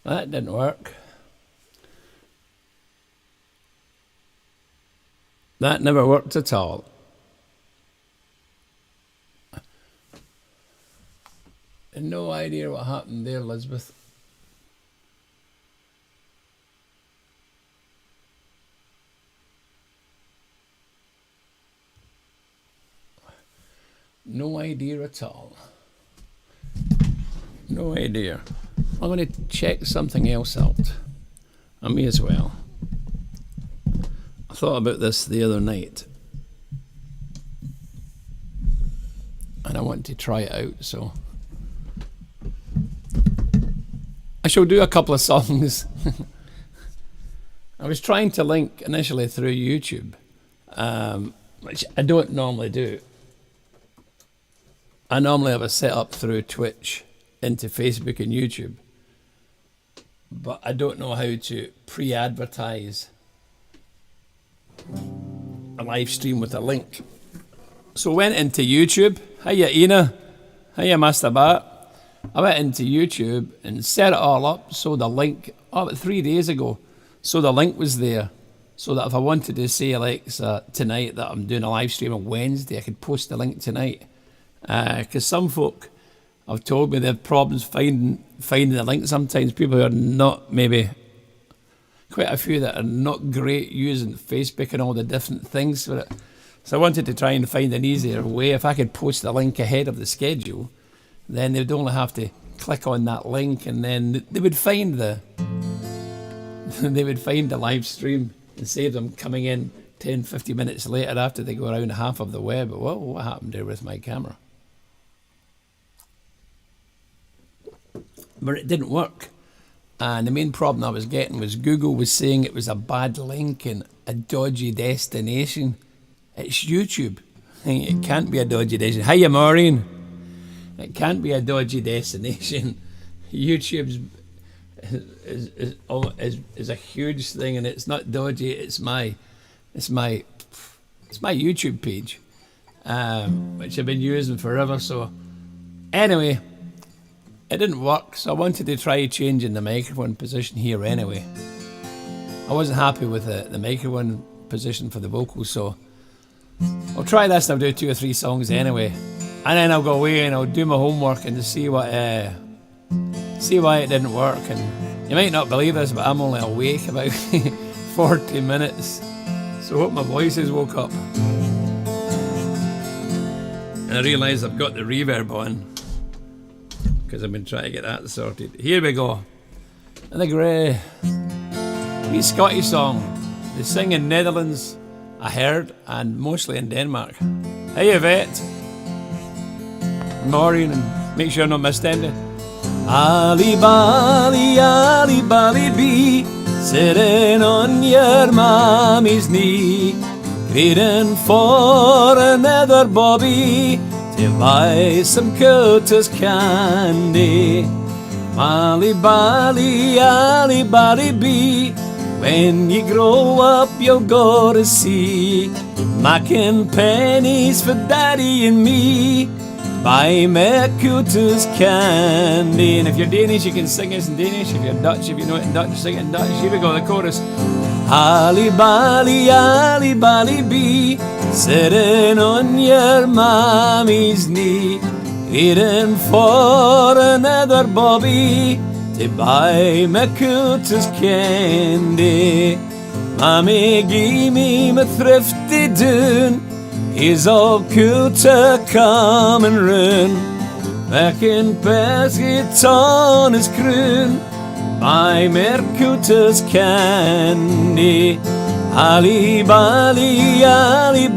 That didn't work. That never worked at all. No idea what happened there, Elizabeth. No idea at all. No idea. I'm going to check something else out. I may as well. I thought about this the other night. And I want to try it out, so I shall do a couple of songs. I was trying to link initially through YouTube, which I don't normally do. I normally have a setup through Twitch into Facebook and YouTube, but I don't know how to pre-advertise a live stream with a link. So I went into YouTube. Hiya Ina, hiya Master Bat. I went into YouTube and set it all up so the link, about 3 days ago, so the link was there, so that if I wanted to say Alexa tonight that I'm doing a live stream on Wednesday, I could post the link tonight. Because some folk have told me they have problems finding the link sometimes. People who are not, maybe quite a few that are not great using Facebook and all the different things for it. So I wanted to try and find an easier way. If I could post the link ahead of the schedule, then they would only have to click on that link, and then they would find the live stream instead of them coming in 10-15 minutes later after they go around half of the web. Well, what happened there with my camera? But it didn't work. And the main problem I was getting was Google was saying it was a bad link and a dodgy destination. It's YouTube. It can't be a dodgy destination. Hiya, Maureen. It can't be a dodgy destination. YouTube's is a huge thing, and it's not dodgy. It's my YouTube page, which I've been using forever. So anyway, it didn't work. So I wanted to try changing the microphone position here anyway. I wasn't happy with the microphone position for the vocals, so I'll try this and I'll do 2 or 3 songs anyway. And then I'll go away and I'll do my homework and see why it didn't work. And you might not believe this, but I'm only awake about 40 minutes. So I hope my voice has woke up. And I realise I've got the reverb on, because I've been trying to get that sorted. Here we go. And the grey wee Scottish song. They sing in Netherlands, I heard, and mostly in Denmark. Hey Yvette. Maureen, and make sure I don't miss any. Ali bali bee, sitting on your mommy's knee, waiting for another bobby to buy some Curtis candy. Ali bali bee, when you grow up you'll go to see, making pennies for daddy and me. Buy me Curtis candy. And if you're Danish, you can sing this in Danish. If you're Dutch, if you know it in Dutch, sing it in Dutch. Here we go, the chorus. Ali bali bee, sitting on your mommy's knee, waiting for another bobby to buy me Curtis candy. Mommy, give me my thrifty dune. He's all cool to come and run, back in basket on his croon, by Mercutus candy. Ali bali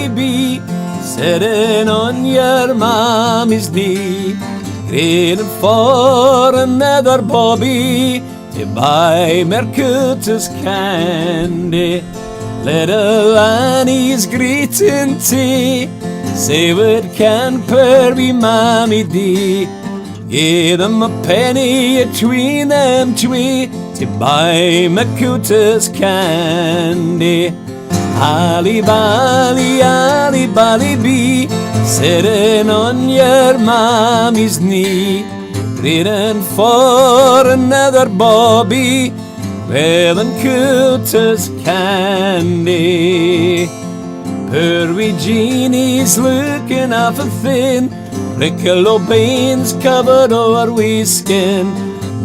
bee, sitting on your mommy's knee, waiting for another bobby to buy Mercutus candy. Little Annie's greeting tea, say what can per be mommy dee. Give them a penny atween them twee to buy my Curtis candy. Ali bali bee, sitting on your mommy's knee, greeting for another Bobby, wearing Coulter's candy. Poor wee Jeannie's looking awful thin, prickle o' beans covered o'er wee skin.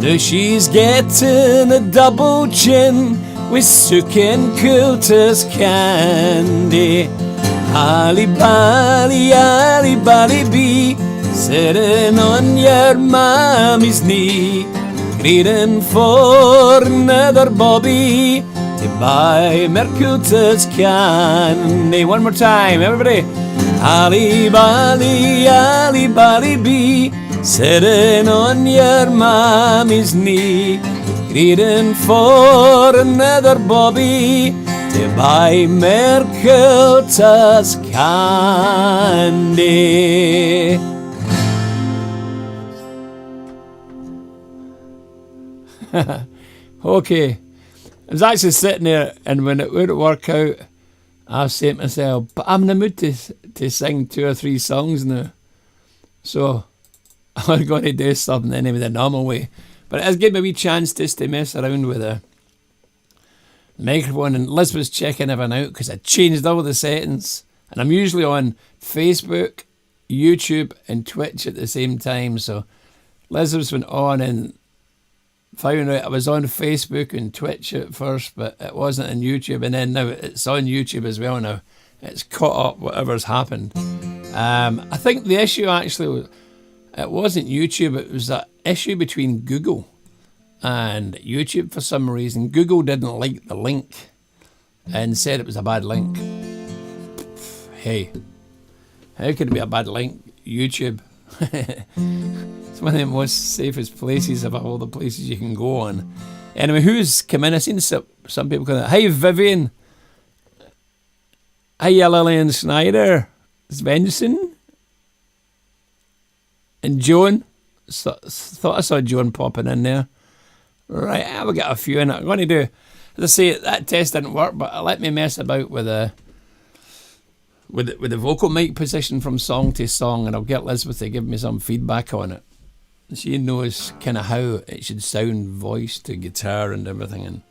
Now she's getting a double chin with sucking Coulter's candy. Ali bally bee, sitting on your mammy's knee, greeting for another Bobby to buy Coulter's candy. One more time, everybody. Ali bally bee, sitting on your mammy's knee, greeting for another Bobby to buy Coulter's candy. Okay, I was actually sitting there, and when it wouldn't work out, I was saying to myself, but I'm in the mood to sing 2 or 3 songs now, so I'm going to do something anyway the normal way. But it has given me a wee chance just to mess around with the microphone, and Liz was checking everything out because I changed all the settings, and I'm usually on Facebook, YouTube and Twitch at the same time. So Liz was went on and found out I was on Facebook and Twitch at first, but it wasn't on YouTube, and then now it's on YouTube as well. Now it's caught up whatever's happened. I think the issue actually, it wasn't YouTube, it was that issue between Google and YouTube for some reason. Google didn't like the link and said it was a bad link. Hey, how could it be a bad link? YouTube. It's one of the most safest places of all the places you can go on. Anyway, who's come in? I've seen some people going, hi Vivian. Hi Lillian Schneider. Svensson. And Joan. Thought I saw Joan popping in there. Right, I will get a few in it. I'm going to do, as I say, that test didn't work, but let me mess about with the vocal mic position from song to song, and I'll get Elizabeth to give me some feedback on it. She knows kind of how it should sound, voice to guitar and everything, and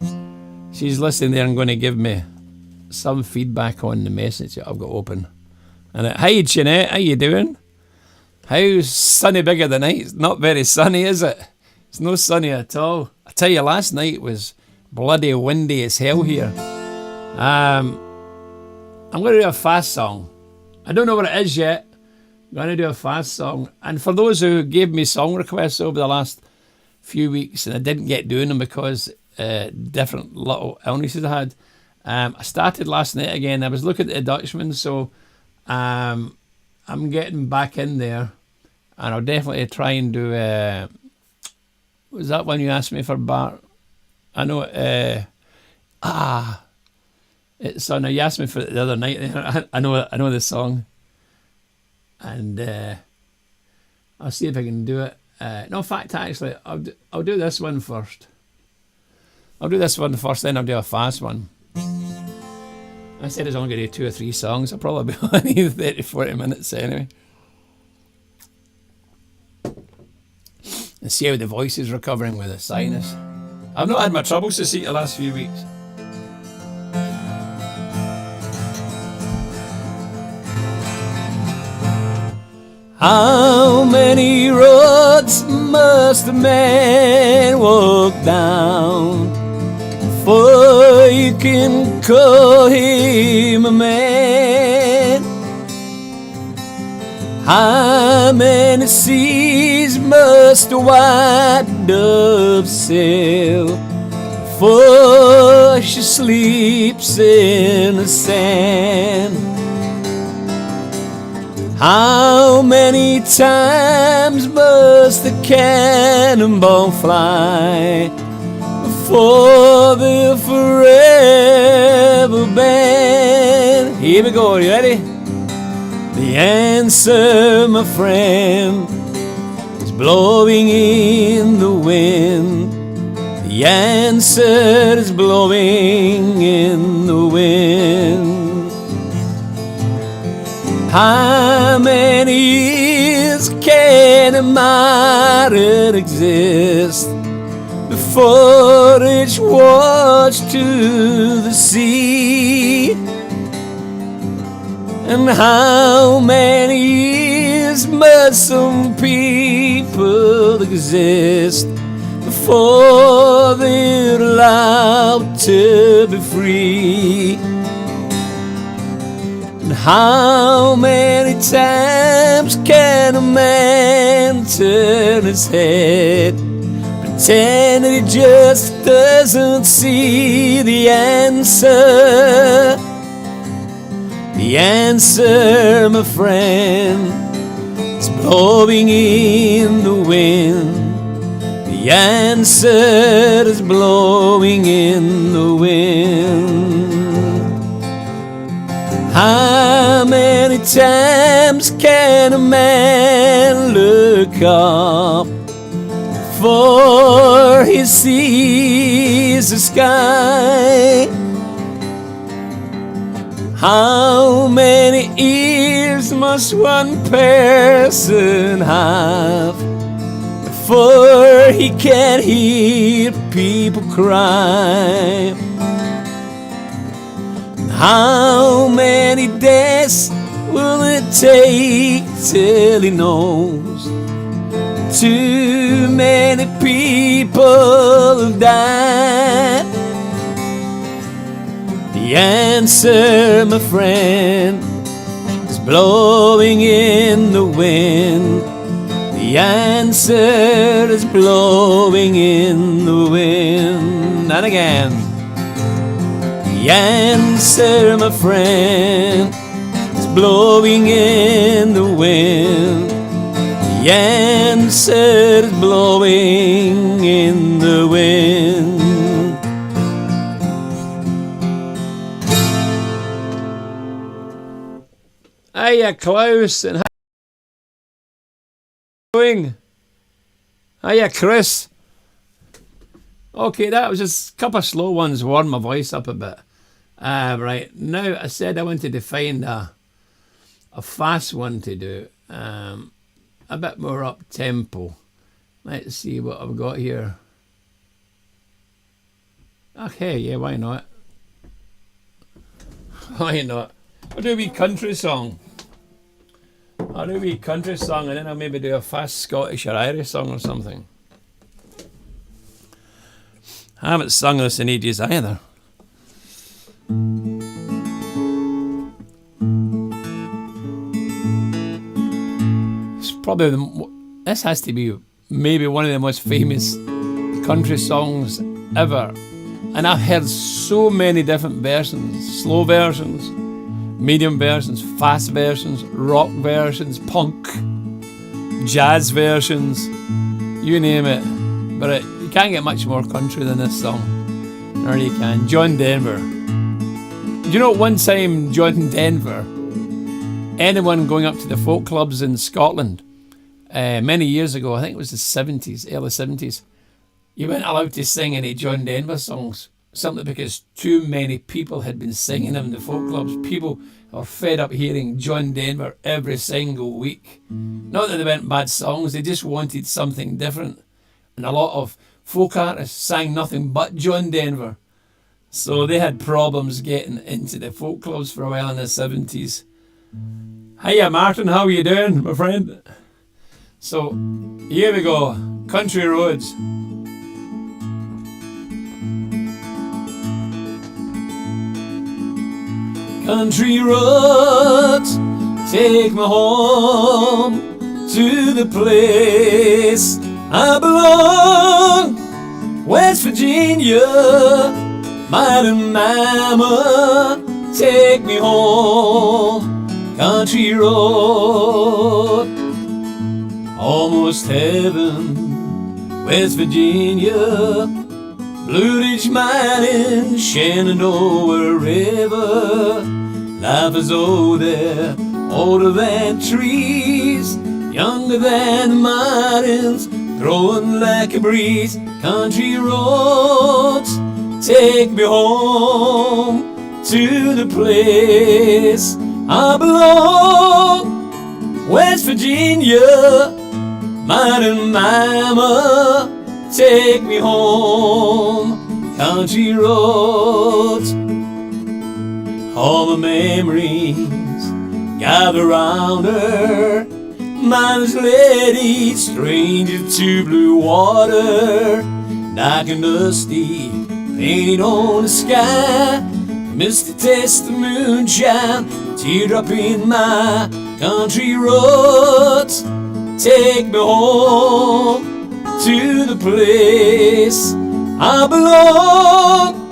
she's listening there and going to give me some feedback on the message that I've got open. And hi Jeanette, how you doing? How's sunny bigger than night? It's not very sunny, is it? It's no sunny at all. I tell you, last night was bloody windy as hell here. I'm going to do a fast song. I don't know what it is yet. I'm going to do a fast song. And for those who gave me song requests over the last few weeks, and I didn't get doing them because different little illnesses I had, I started last night again. I was looking at the Dutchman, so I'm getting back in there. And I'll definitely try and do... was that one you asked me for, Bart? I know... It's on. You asked me for it the other night. I know the song, and I'll see if I can do it. No, in fact, actually, I'll do this one first. Then I'll do a fast one. I said I was only going to do 2 or 3 songs. I'll probably be only 30, 40 minutes anyway. And see how the voice is recovering with the sinus. I've not had my troubles to see the last few weeks. How many roads must a man walk down before you can call him a man? How many seas must a white dove sail before she sleeps in the sand? How many times must the cannonball fly before they'll forever ban? Here we go, are you ready? The answer, my friend, is blowing in the wind. The answer is blowing in the wind. How many years As can a mountain exist before it's washed to the sea? And how many years must some people exist before they're allowed to be free? And how many times can a man turn his head, pretend that he just doesn't see the answer? The answer, my friend, is blowing in the wind. The answer is blowing in the wind. How many times can a man look up before he sees the sky? How many ears must one person have before he can hear people cry? How many days will it take till he knows too many people have died? The answer, my friend, is blowing in the wind. The answer is blowing in the wind. And again. The answer, my friend, is blowing in the wind. The answer is blowing in the wind. Hiya, Klaus, and how are you doing? Hiya, Chris. Okay, that was just a couple of slow ones, warm my voice up a bit. Right, now I said I wanted to find a fast one to do, a bit more up tempo. Let's see what I've got here. Okay, yeah, why not? Why not? I'll do a wee country song. I'll do a wee country song, and then I'll maybe do a fast Scottish or Irish song or something. I haven't sung this in ages either. It's probably this has to be maybe one of the most famous country songs ever, and I've heard so many different versions: slow versions, medium versions, fast versions, rock versions, punk, jazz versions, you name it. But you can't get much more country than this song. Or you can. John Denver. You know, one time John Denver, anyone going up to the folk clubs in Scotland, many years ago, I think it was the 70s, early 70s, you weren't allowed to sing any John Denver songs, simply because too many people had been singing them in the folk clubs. People are fed up hearing John Denver every single week. Not that they weren't bad songs, they just wanted something different. And a lot of folk artists sang nothing but John Denver. So they had problems getting into the folk clubs for a while in the 70s. Hiya Martin, how are you doing, my friend? So here we go, Country Roads. Country roads, take me home to the place I belong. West Virginia, mighty mama, take me home. Country road, almost heaven. West Virginia, Blue Ridge Mountain, Shenandoah River. Life is old there, older than trees, younger than the mountains, growing like a breeze. Country roads, take me home to the place I belong. West Virginia, Mountain Mama, take me home. Country roads, all the memories gather round her. Man's lady, stranger to blue water, dark and dusty, painted on the sky. Misty taste the moonshine, teardrop in my country roads. Take me home to the place I belong.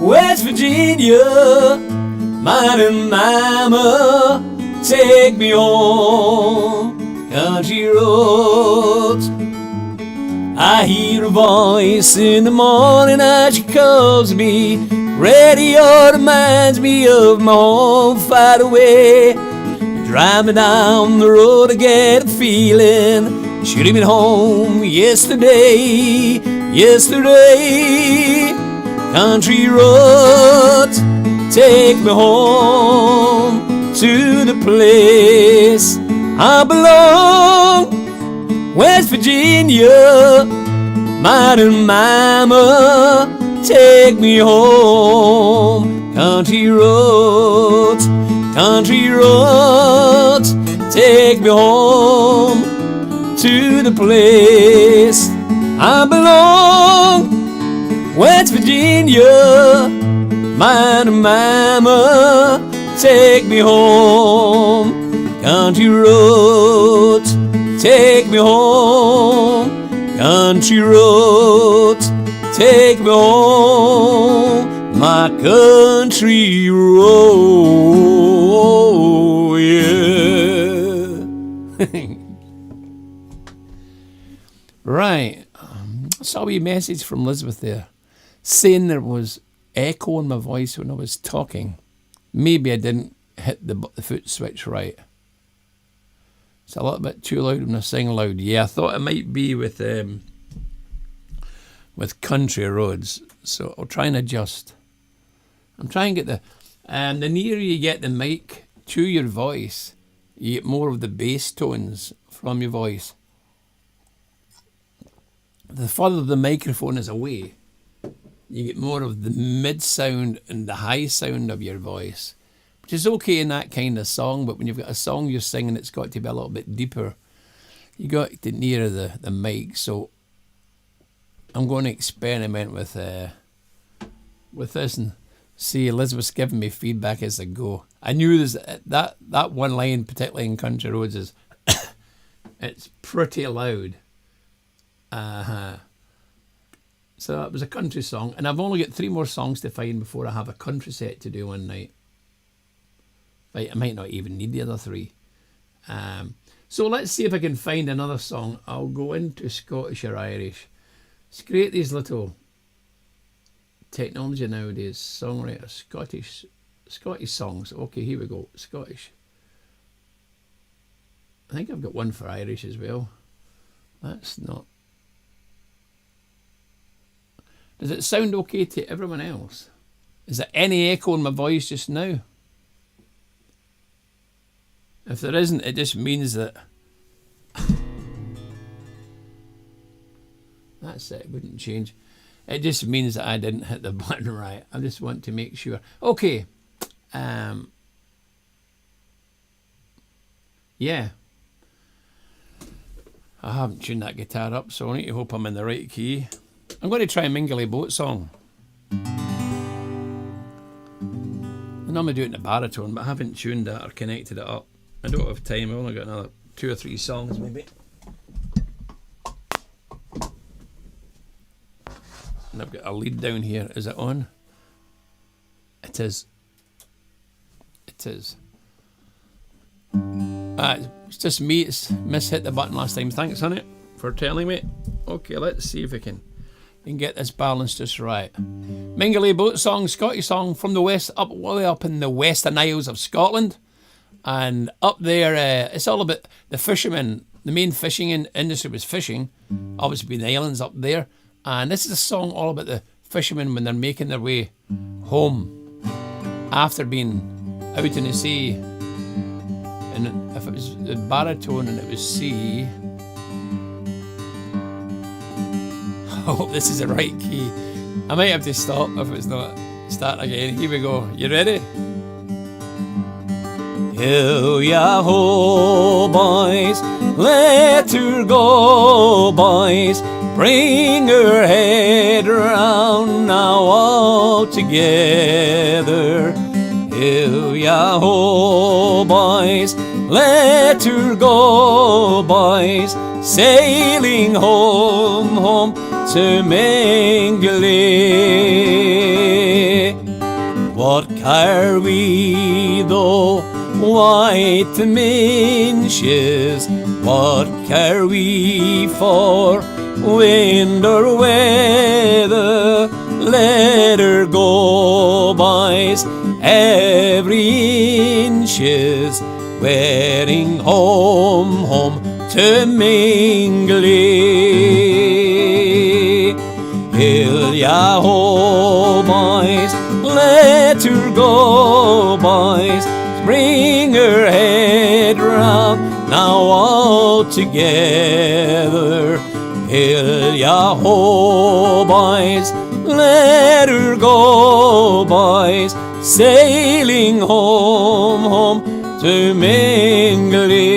West Virginia, Mountain Mama, take me home. Country roads. I hear a voice in the morning as she calls me. Radio reminds me of my home far away. Drive me down the road, I get a feeling should have been home yesterday. Country roads, take me home to the place I belong. West Virginia, Mountain Mama, take me home. Country roads, take me home to the place I belong. West Virginia, Mountain Mama, take me home. Country roads, take me home. Country roads, take me home. My country road, yeah. Right. Saw a wee message from Elizabeth there, saying there was echo in my voice when I was talking. Maybe I didn't hit the foot switch right. It's a little bit too loud when I sing loud. Yeah, I thought it might be with country roads. So I'll try and adjust. I'm trying to get the nearer you get the mic to your voice, you get more of the bass tones from your voice. The further the microphone is away, you get more of the mid sound and the high sound of your voice, which is okay in that kind of song, but when you've got a song you're singing, it's got to be a little bit deeper. You got to near the mic, so I'm going to experiment with this and see. Elizabeth's giving me feedback as I go. I knew there's that one line, particularly in Country Roads, is it's pretty loud. So it was a country song, and I've only got 3 more songs to find before I have a country set to do one night. I might not even need the other 3. So let's see if I can find another song. I'll go into Scottish or Irish. It's great, these little technology nowadays. Songwriter, Scottish songs. Okay, here we go. Scottish. I think I've got one for Irish as well. That's not. Does it sound okay to everyone else? Is there any echo in my voice just now? If there isn't, it just means that that's it. It wouldn't change. It just means that I didn't hit the button right. I just want to make sure. Okay. Yeah. I haven't tuned that guitar up, so I need to hope I'm in the right key. I'm going to try a Mingley Boat song. I normally do it in a baritone, but I haven't tuned that or connected it up. I don't have time. I've only got another 2 or 3 songs maybe. And I've got a lead down here. Is it on? It is. It is. It's just me. It's hit the button last time. Thanks, honey, for telling me. Okay, let's see if we can get this balance just right. Mingley Boat song, Scottish song from the west, way up in the Western Isles of Scotland. And up there, it's all about the fishermen. The main fishing industry was fishing, obviously being the islands up there. And this is a song all about the fishermen when they're making their way home after being out in the sea and if it was the baritone and it was C. I hope this is the right key. I might have to stop if it's not. Start again. Here we go. You ready? Hill ya ho, boys, let her go, boys. Bring her head round now all together. Hill ya ho, boys, let her go, boys. Sailing home, home to Mengele. What care we though white minches? What care we for wind or weather? Let her go, boys, every inches, wearing home, home to Mengele. Hill ya ho, boys, let her go, boys. Bring her head round now all together. Hill ya ho, boys, let her go, boys. Sailing home, home to Mengele.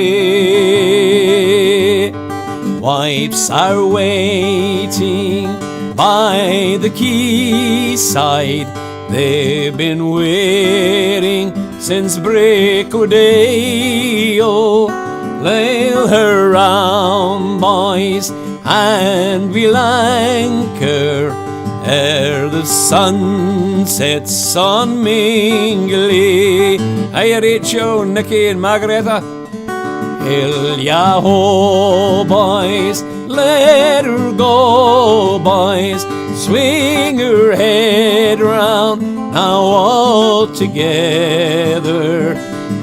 Wives are waiting by the quayside. They've been waiting since break o' day. Oh, lail her round, boys, and we'll anchor ere the sun sets on Mengele. Hi, Rachel, Nicky, and Margareta. Hill ya ho, boys, let her go, boys. Swing her head round now all together.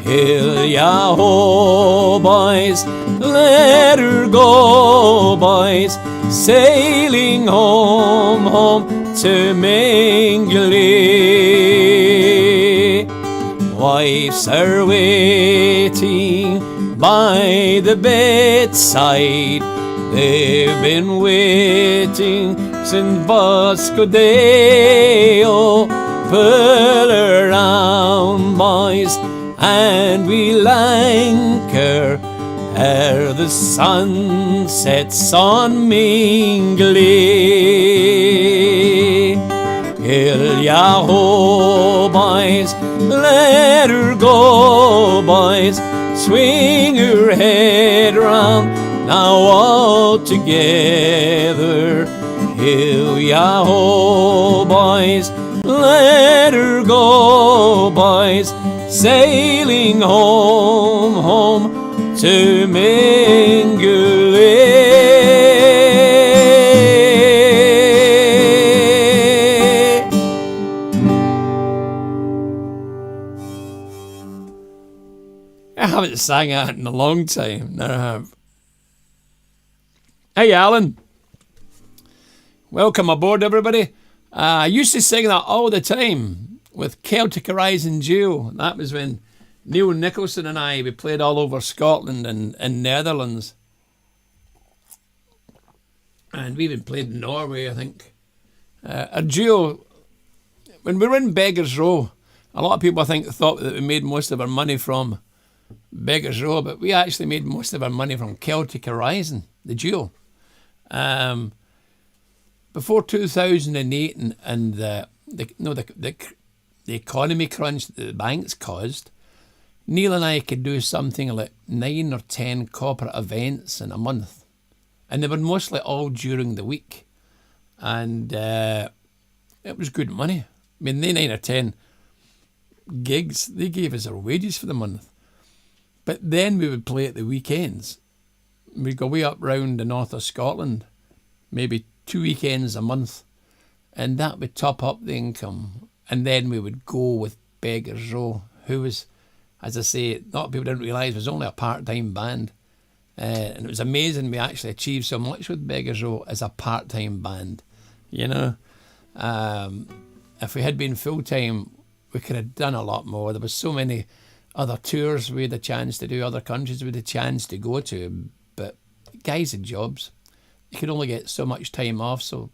Hill ya ho, boys, let her go, boys. Sailing home, home to Mengele. Wives are waiting by the bedside. They've been waiting since busk o' day. Oh, pull her round, boys, and we'll anchor ere the sun sets on Mengele. Hill ya ho, boys, let her go, boys. Swing her head round now all together. Hill ya ho, boys, let her go, boys. Sailing home, home to Mengele. I haven't sang that in a long time. Never have. Hey, Alan. Welcome aboard, everybody. I used to sing that all the time with Celtic Horizon Duo. That was when Neil Nicholson and we played all over Scotland and Netherlands. And we even played in Norway, I think. Our duo, when we were in Beggars Row, a lot of people thought that we made most of our money from Beggars Row, but we actually made most of our money from Celtic Horizon, the duo. Before 2008 and the economy crunch that the banks caused, Neil and I could do something like 9 or 10 corporate events in a month, and they were mostly all during the week, and it was good money. I mean, they 9 or 10 gigs, they gave us our wages for the month. But then we would play at the weekends. We'd go way up round the north of Scotland, maybe 2 weekends a month, and that would top up the income. And then we would go with Beggars Row, who was, as I say, a lot of people didn't realise, was only a part-time band. And it was amazing we actually achieved so much with Beggars Row as a part-time band. You know, if we had been full-time, we could have done a lot more. There was so many other tours we had a chance to do, other countries we had a chance to go to, but guys had jobs. You could only get so much time off, so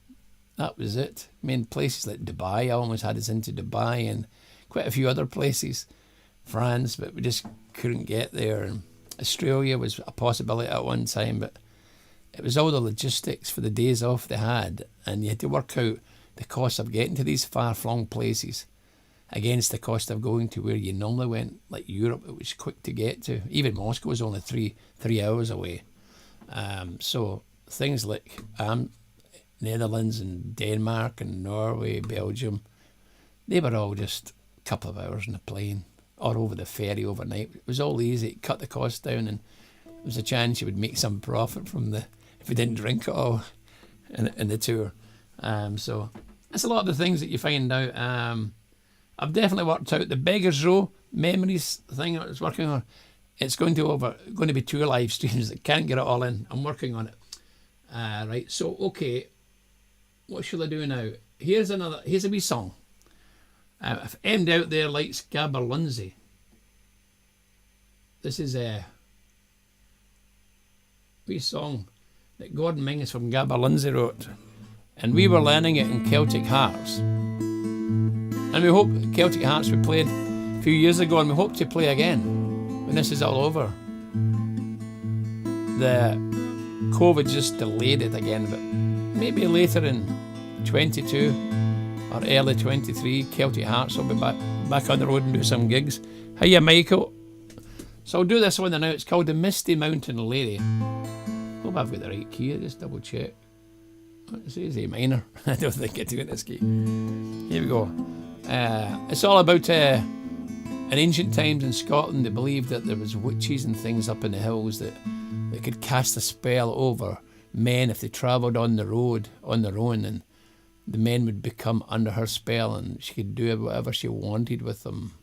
that was it. I mean, places like Dubai, I almost had us into Dubai and quite a few other places, France, but we just couldn't get there. And Australia was a possibility at one time, but it was all the logistics for the days off they had, and you had to work out the cost of getting to these far-flung places against the cost of going to where you normally went, like Europe. It was quick to get to. Even Moscow was only three hours away. So things like Netherlands and Denmark and Norway, Belgium, they were all just a couple of hours in a plane or over the ferry overnight. It was all easy. It cut the cost down, and there was a chance you would make some profit from if you didn't drink it all in the tour. So that's a lot of the things that you find out. I've definitely worked out the Beggar's Row memories thing I was working on. It's going to be 2 live streams. I can't get it all in. I'm working on it. Right, so okay, what shall I do now? Here's a wee song. If anybody out there likes Gabber Lindsay, this is a wee song that Gordon Mingus from Gabber Lindsay wrote, and we were learning it in Celtic Hearts. And we hope Celtic Hearts we played a few years ago, and we hope to play again when this is all over. The COVID just delayed it again, but maybe later in 22 or early 23, Celtic Hearts will be back on the road and do some gigs. Hiya, Michael. So I'll do this one now. It's called The Misty Mountain Lady. Hope I've got the right key. Just double check. It says A minor. I don't think I do in this key. Here we go. It's all about in ancient times in Scotland, they believed that there was witches and things up in the hills that could cast a spell over men if they travelled on the road on their own, and the men would become under her spell, and she could do whatever she wanted with them.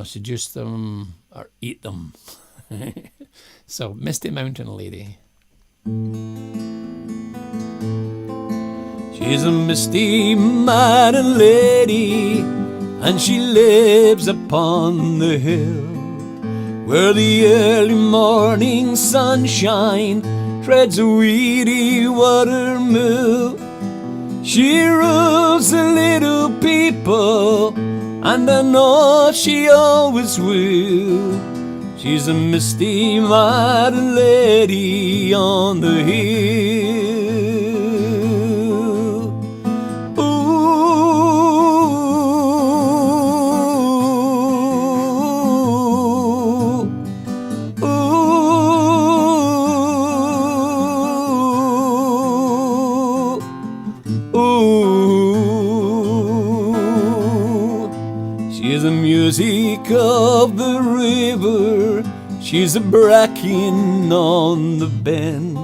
Seduce them or eat them. So, Misty Mountain Lady. She's a misty mountain lady, and she lives upon the hill where the early morning sunshine treads a weedy watermill. She rules the little people, and I know she always will. She's a misty mountain lady on the hill. Music of the river, she's a bracken on the bend.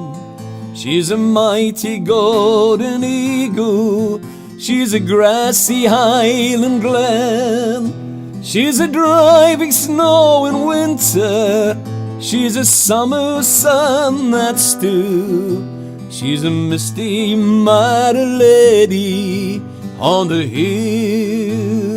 She's a mighty golden eagle, she's a grassy highland glen. She's a driving snow in winter, she's a summer sun that's still. She's a misty mighty lady on the hill.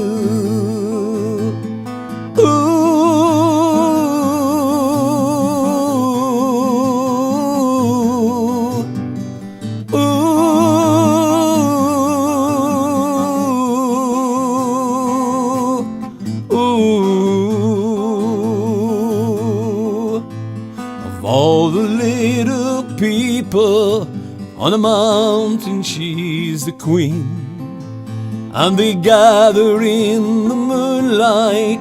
On a mountain she's the queen, and they gather in the moonlight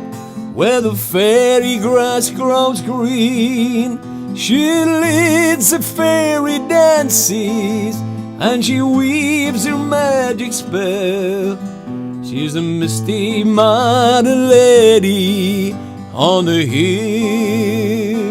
where the fairy grass grows green. She leads the fairy dances, and she weaves her magic spell. She's a misty mountain lady on the hill.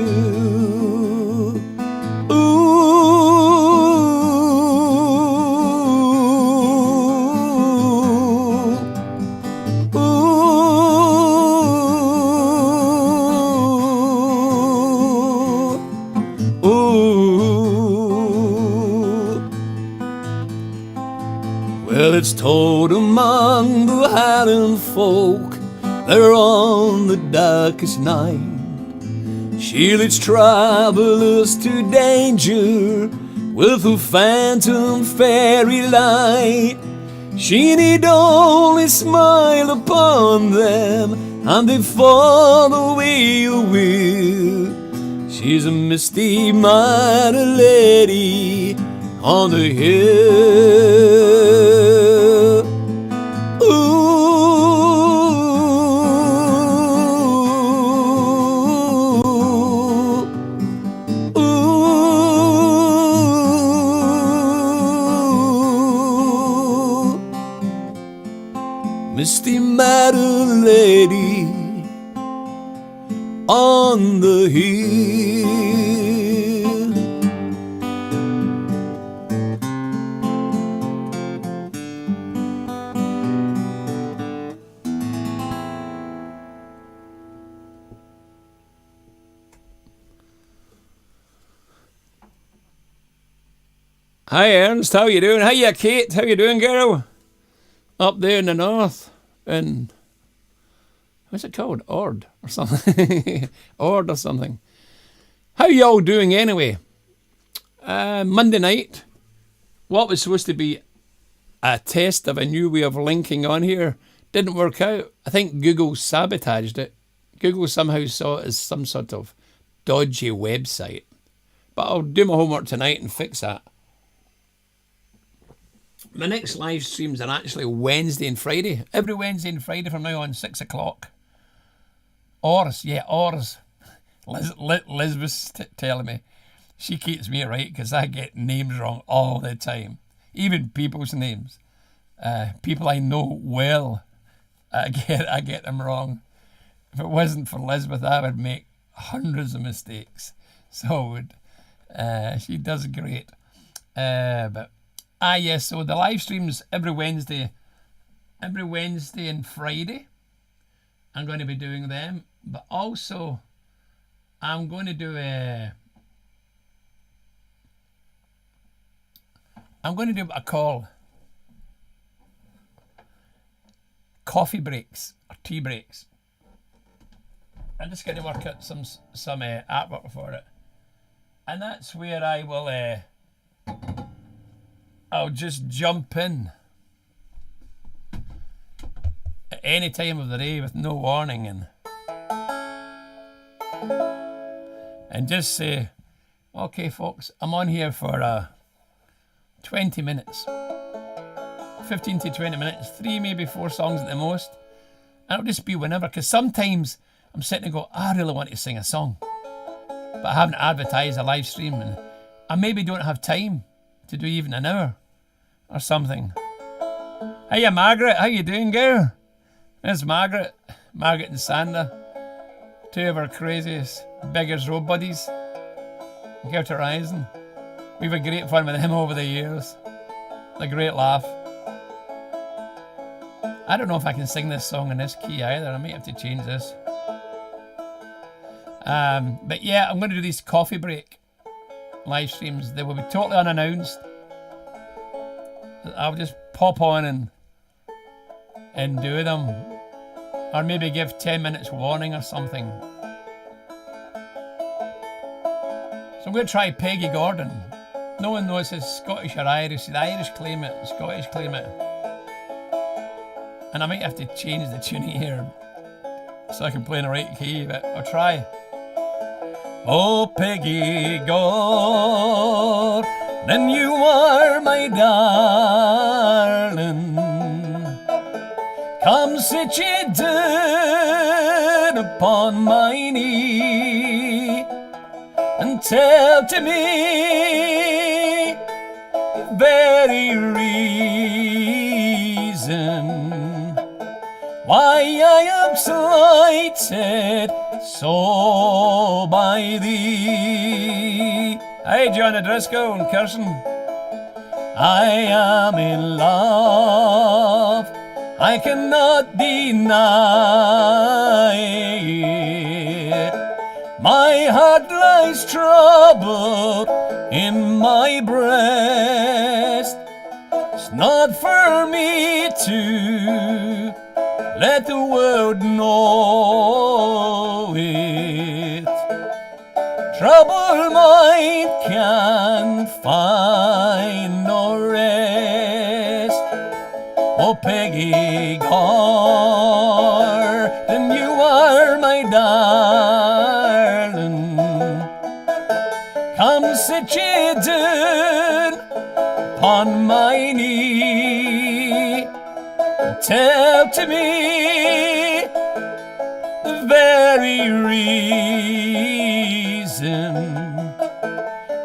It's told among the Highland folk there on the darkest night. She leads travelers to danger with a phantom fairy light. She need only smile upon them, and they fall away you will. She's a misty mighty lady on the hill. Misty mighty lady on the hill. Hi Ernst, how you doing? Hiya Kate, how you doing, girl? Up there in the north, in, what's it called? Ord or something. Ord or something. How y'all doing anyway? Monday night, what was supposed to be a test of a new way of linking on here didn't work out. I think Google sabotaged it. Google somehow saw it as some sort of dodgy website. But I'll do my homework tonight and fix that. My next live streams are actually Wednesday and Friday. Every Wednesday and Friday from now on, 6 o'clock. Ors. Elizabeth's telling me. She keeps me right because I get names wrong all the time. Even people's names. People I know well, I get them wrong. If it wasn't for Elizabeth, I would make hundreds of mistakes. So she does great. Yes, so the live streams every Wednesday and Friday. I'm going to be doing them, but also I'm going to do a call coffee breaks or tea breaks. I'm just going to work out some artwork for it, and that's where I will. I'll just jump in at any time of the day with no warning and just say, okay folks, I'm on here for 20 minutes, 15 to 20 minutes, 3 maybe 4 songs at the most, and it'll just be whenever, because sometimes I'm sitting and go, I really want to sing a song, but I haven't advertised a live stream, and I maybe don't have time to do even an hour or something. Hiya Margaret, how you doing, girl? There's Margaret and Sandra, 2 of our craziest beggars road buddies. Get her rising. We've had great fun with them over the years. A great laugh. I don't know if I can sing this song in this key either. I might have to change this. But yeah, I'm going to do these coffee break live streams. They will be totally unannounced. I'll just pop on and do them, or maybe give 10 minutes warning or something. So I'm going to try Peggy Gordon. No one knows if it's Scottish or Irish. The Irish claim it, the Scottish claim it. And I might have to change the tuning here so I can play in the right key, but I'll try. Oh, Peggy Gordon, then you are my darling. Come sit ye down upon my knee and tell to me very reason why I am slighted so by thee. Hey, John O'Driscoll and Kirsten. I am in love, I cannot deny it. My heart lies troubled in my breast. It's not for me to let the world know it. Troubled mind can't find no rest. Oh, Peggy Gordon, you are my darling. Come sit ye down upon my knee. Tell to me the very reason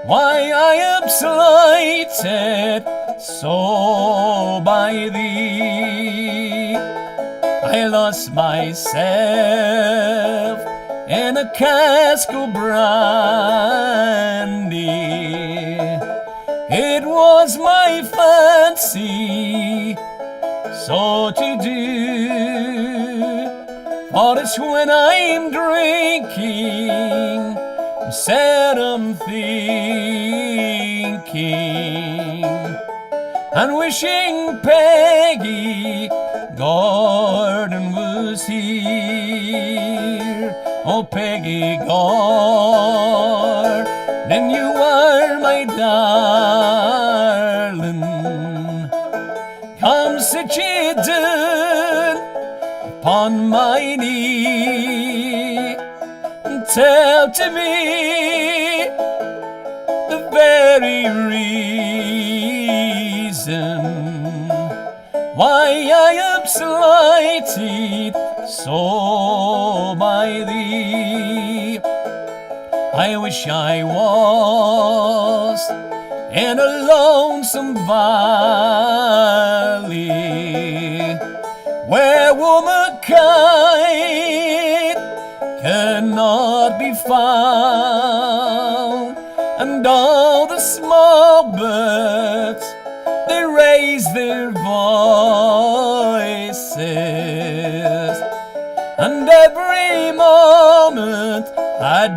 why I am slighted so by thee. I lost myself in a cask of brandy. It was my fancy so to do, for it's when I'm drinking, sad I'm thinking, and wishing Peggy Gordon was here. Oh, Peggy Gordon, you are my darling. Come sit ye down upon my knee and tell to me the very reason why I am slighted so by thee. I wish I was in a lonesome valley where womankind cannot be found, and all the small birds they raise their voices, and every moment a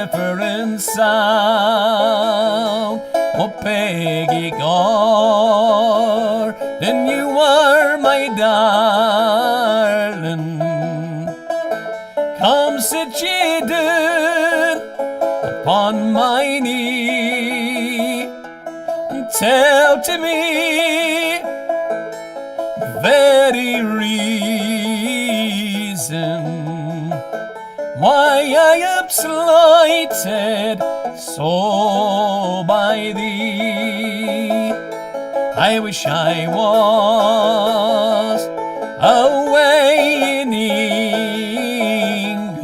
different sound. Oh, Peggy Gordon, you are my darling. Come sit ye down upon my knee and tell to me the very reason why I am slighted so by thee. I wish I was away in England,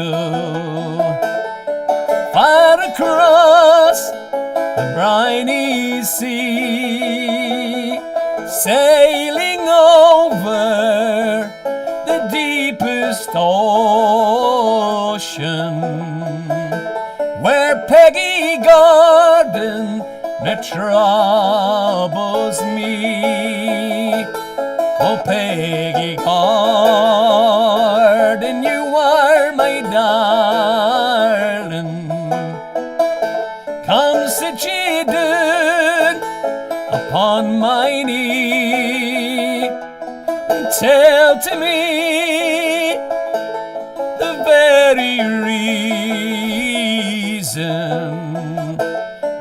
far across the briny sea, sailing over the deepest ocean, where Peggy Gordon that troubles me. Oh, Peggy Gordon, you are my darling. Come sit ye down upon my knee and tell to me the very reason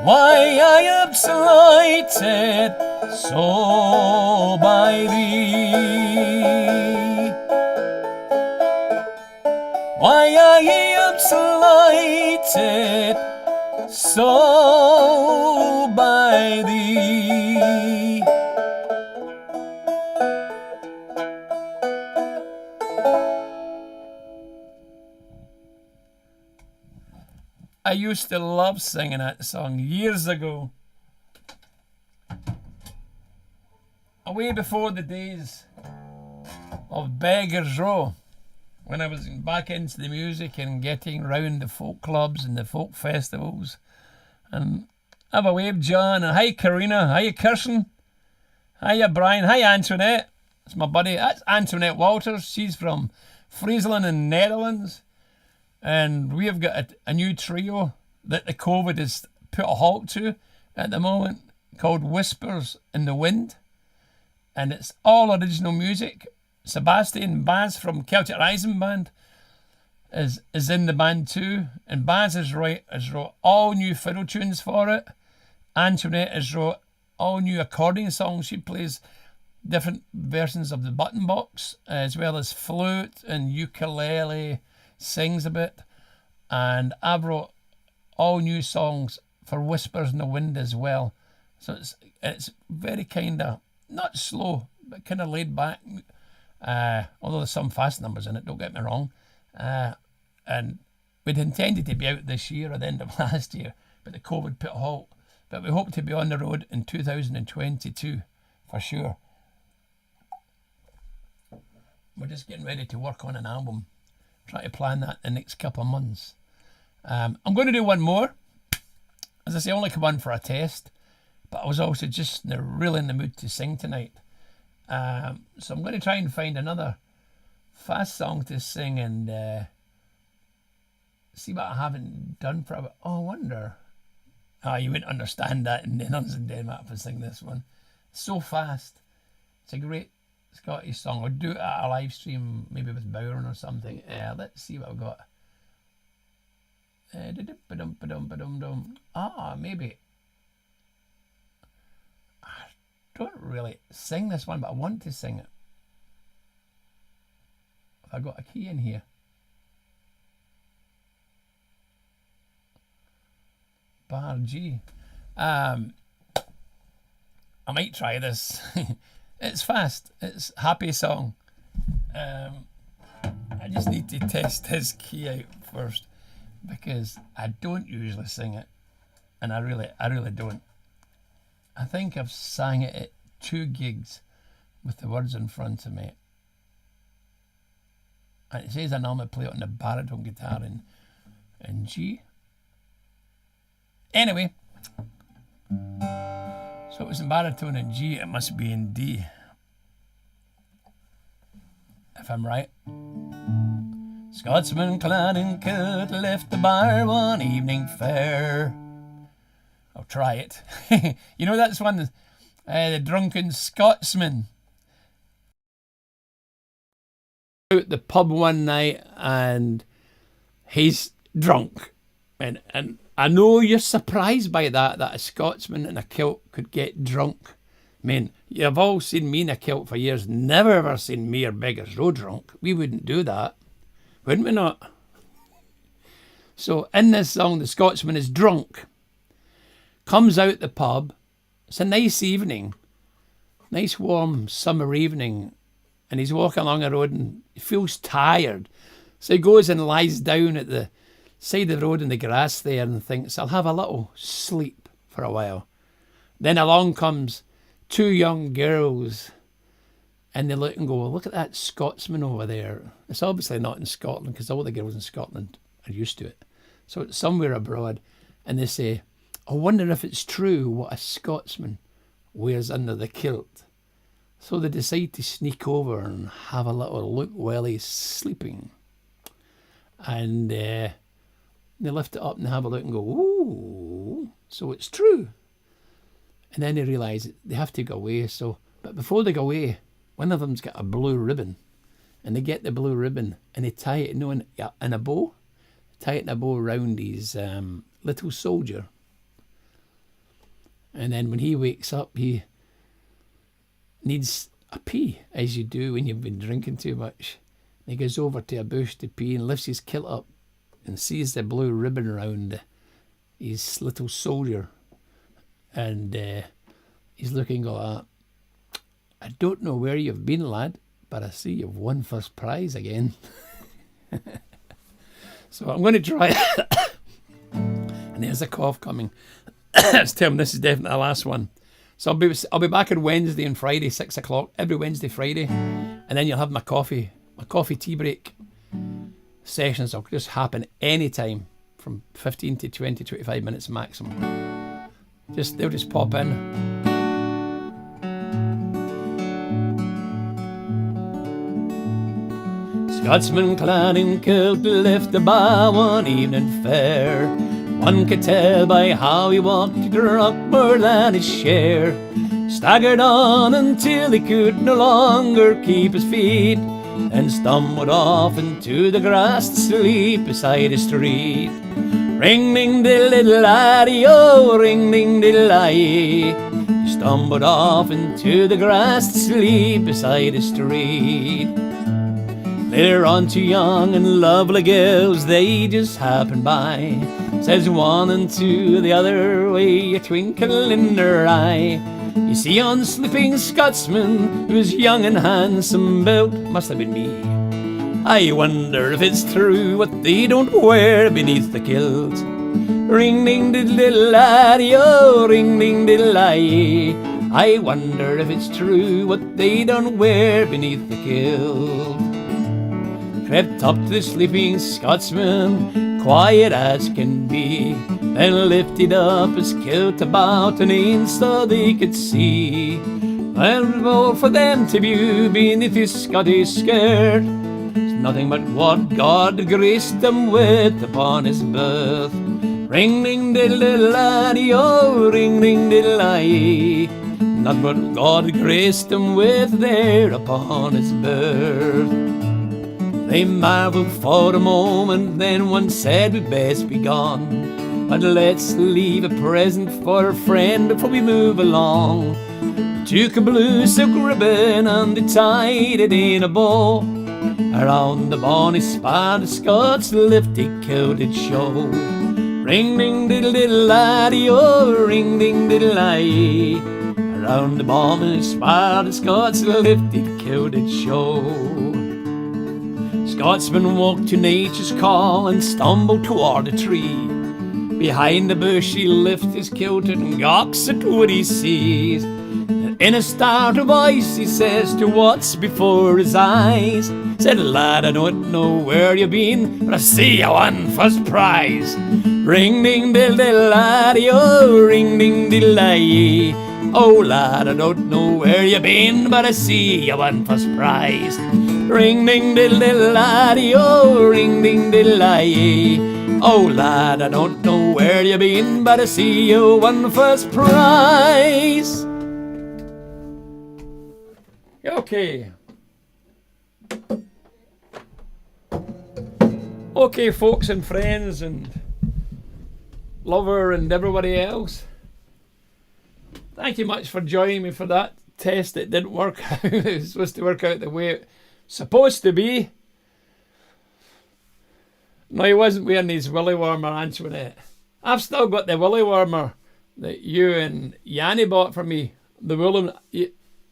why I am slighted so by thee. Why I am slighted so by thee. I used to love singing that song years ago. Away before the days of Beggar's Row, when I was back into the music and getting round the folk clubs and the folk festivals. And have a wave, John. And hi, Karina. Hi, Kirsten. Hiya, Brian. Hi, Antoinette. That's my buddy. That's Antoinette Walters. She's from Friesland in Netherlands. And we've got a new trio that the COVID has put a halt to at the moment, called Whispers in the Wind. And it's all original music Sebastian Baz from Celtic Rising Band is in the band too, and Baz has wrote all new fiddle tunes for it. Antoinette has wrote all new accordion songs. She plays different versions of the button box, as well as flute and ukulele, sings a bit. And I've wrote all new songs for Whispers in the Wind as well. So it's very kind of, not slow, but kind of laid back. Although there's some fast numbers in it, don't get me wrong. And we'd intended to be out this year or the end of last year, but the COVID put a halt. But we hope to be on the road in 2022 for sure. We're just getting ready to work on an album. Try to plan that the next couple of months. I'm going to do one more. As I say, only come on for a test, but I was also just really in the mood to sing tonight. So I'm going to try and find another fast song to sing and see what I haven't done for a bit. Oh, I wonder. You wouldn't understand that in Netherlands and Denmark if I sing this one. It's so fast. It's a great Scottish song. I'll do it at a live stream, maybe with Bowron or something. Let's see what I've got. Maybe. I don't really sing this one, but I want to sing it. Have I got a key in here? Bar G. I might try this. It's fast. It's a happy song. I just need to test his key out first because I don't usually sing it, and I really don't. I think I've sang it at 2 gigs with the words in front of me. And it says I normally play it on the baritone guitar in G. Anyway, so it was in baritone in G, it must be in D, if I'm right. Scotsman clad in kilt left the bar one evening fair. I'll try it. You know, that's one, the drunken Scotsman. Out the pub one night and he's drunk, and I know you're surprised by that a Scotsman in a kilt could get drunk. I mean, you've all seen me in a kilt for years, never ever seen me or Beggars Row drunk. We wouldn't do that, wouldn't we not? So in this song, the Scotsman is drunk, comes out the pub. It's a nice evening, nice warm summer evening, and he's walking along a road and he feels tired. So he goes and lies down at the side of the road in the grass there and thinks, I'll have a little sleep for a while. Then along comes 2 young girls and they look and go, look at that Scotsman over there. It's obviously not in Scotland because all the girls in Scotland are used to it. So it's somewhere abroad, and they say, I wonder if it's true what a Scotsman wears under the kilt. So they decide to sneak over and have a little look while he's sleeping. And they lift it up and have a look and go, ooh, so it's true. And then they realise they have to go away. But before they go away, one of them's got a blue ribbon. And they get the blue ribbon and they tie it in a bow. Tie it in a bow around his little soldier. And then when he wakes up, he needs a pee, as you do when you've been drinking too much. And he goes over to a bush to pee and lifts his kilt up and sees the blue ribbon around his little soldier. And he's looking like, I don't know where you've been, lad, but I see you've won first prize again. So I'm going to try it. And there's a cough coming. Let's tell him this is definitely the last one. So I'll be back on Wednesday and Friday, 6 o'clock, every Wednesday, Friday. And then you'll have my coffee tea break sessions. Will just happen anytime from 15 to 20, 25 minutes maximum. They'll just pop in. Scotsman clad in kilt left the bar one evening fair. One could tell by how he walked, he drunk more than his share. staggered on until he could no longer keep his feet, and stumbled off into the grass to sleep beside the street. Ring ding diddle laddie, oh ring ding diddle lie. He stumbled off into the grass to sleep beside the street. Later on, two young and lovely girls, they just happened by. Says one and two the other way, a twinkle in their eye. You see yon sleeping Scotsman, who's young and handsome built, must have been me. I wonder if it's true what they don't wear beneath the kilt. Ring ding diddle laddie, oh ring ding diddle lie. I wonder if it's true what they don't wear beneath the kilt. Crept up to the sleeping Scotsman, quiet as can be, then lifted up his kilt about an inch so they could see. Well, for them to view beneath his Scottish skirt, it's nothing but what God graced him with upon his birth. Ring ding diddle laddie, oh ring ding diddle lie. Not what God graced him with there upon his birth. They marvelled for a moment, then one said we'd best be gone, but let's leave a present for a friend before we move along. Took a blue silk ribbon and they tied it in a bow around the bonny spot of Scots lifted kilted show. Ring ding diddle diddle laddie, oh ring ding diddle lie. Around the bonny spot of Scots lifted kilted show. Scotsman walked to nature's call and stumbled toward a tree. Behind the bush he lifts his kilt and gawks at what he sees. In a startled voice he says to what's before his eyes, said, lad, I don't know where you been, but I see you won first prize. Ring ding diddle diddle laddie, oh ring ding diddle lie. Oh lad, I don't know where you been, but I see you won first prize. Ring ding diddle diddle laddie, oh ring ding diddle lie. Oh lad, I don't know where you been, but I see you won first prize. Okay. Okay, folks and friends and lover and everybody else. Thank you much for joining me for that test. It didn't work out. It was supposed to work out the way it's supposed to be. No, he wasn't wearing his willy warmer, Antoinette. I've still got the willy warmer that you and Yanni bought for me. The woolen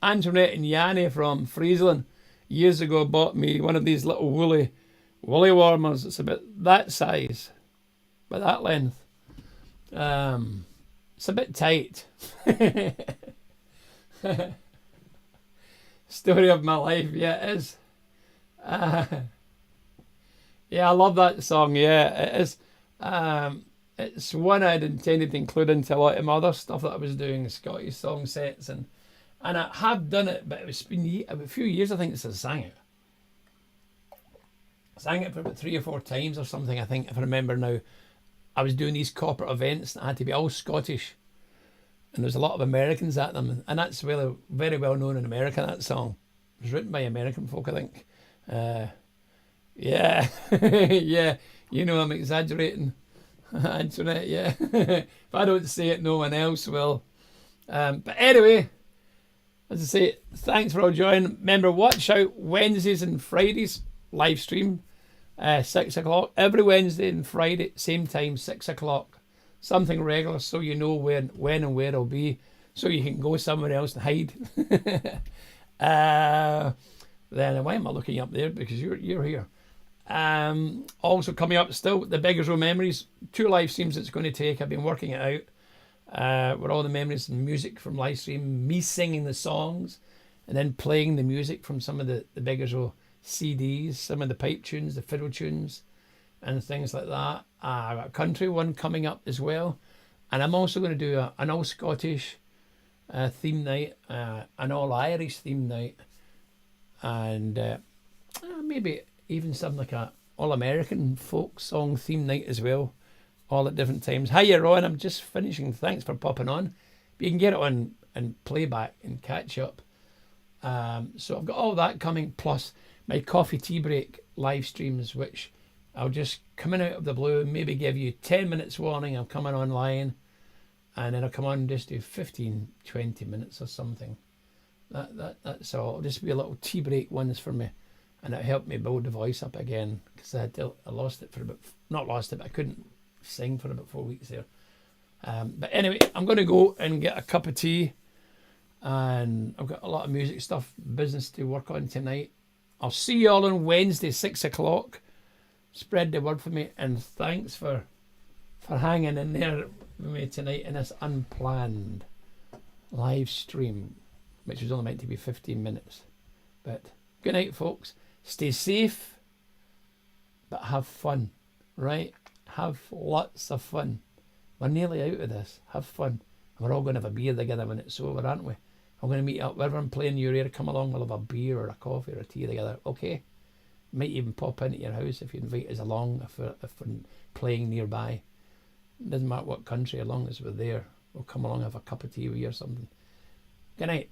Antoinette and Yanni from Friesland years ago bought me one of these little woolly warmers. It's about that size, about that length. It's a bit tight. Story of my life, yeah, it is. Yeah, I love that song. Yeah, it is. It's one I'd intended to include into a lot of my other stuff that I was doing, Scottish song sets, and I have done it, but it's been a few years I think since I sang it. I sang it for about 3 or 4 times or something, I think, if I remember now. I was doing these corporate events that had to be all Scottish, and there's a lot of Americans at them, and that's really very well known in America, that song. It was written by American folk, I think. Yeah, yeah, you know I'm exaggerating, Antoinette, yeah. If I don't say it, no one else will. But anyway, as I say, thanks for all joining. Remember, watch out Wednesdays and Fridays, live stream, 6 o'clock. Every Wednesday and Friday, same time, 6 o'clock. Something regular so you know when and where it'll be, so you can go somewhere else and hide. Then why am I looking up there? Because you're here. Also coming up still, the Beggars Row Memories, 2 live streams it's going to take. I've been working it out. With all the memories and music from live stream, me singing the songs, and then playing the music from some of the Beggars Row CDs, some of the pipe tunes, the fiddle tunes, and things like that. I've got a country one coming up as well, and I'm also going to do an all Scottish theme night, an all Irish theme night, and maybe even something like a all American folk song theme night as well, all at different times. Hiya Ron, I'm just finishing. Thanks for popping on. You can get it on and playback and catch up. So I've got all that coming, plus my coffee tea break live streams, which I'll just come in out of the blue and maybe give you 10 minutes warning I'm coming online, and then I'll come on and just do 15, 20 minutes or something. That's all. It'll just be a little tea break ones for me, and it helped me build the voice up again, because I lost it for about, not lost it, but I couldn't sing for about 4 weeks there. But anyway, I'm going to go and get a cup of tea, and I've got a lot of music stuff, business to work on tonight. I'll see you all on Wednesday, 6 o'clock. Spread the word for me, and thanks for hanging in there with me tonight in this unplanned live stream, which was only meant to be 15 minutes. But good night, folks. Stay safe, but have fun, right? Have lots of fun. We're nearly out of this. Have fun. And we're all going to have a beer together when it's over, aren't we? I'm going to meet up wherever I'm playing your area. Come along, we'll have a beer or a coffee or a tea together, okay? Might even pop into your house if you invite us along, if we're playing nearby. It doesn't matter what country, as long as we're there. We'll come along, have a cup of tea with you or something. Good night.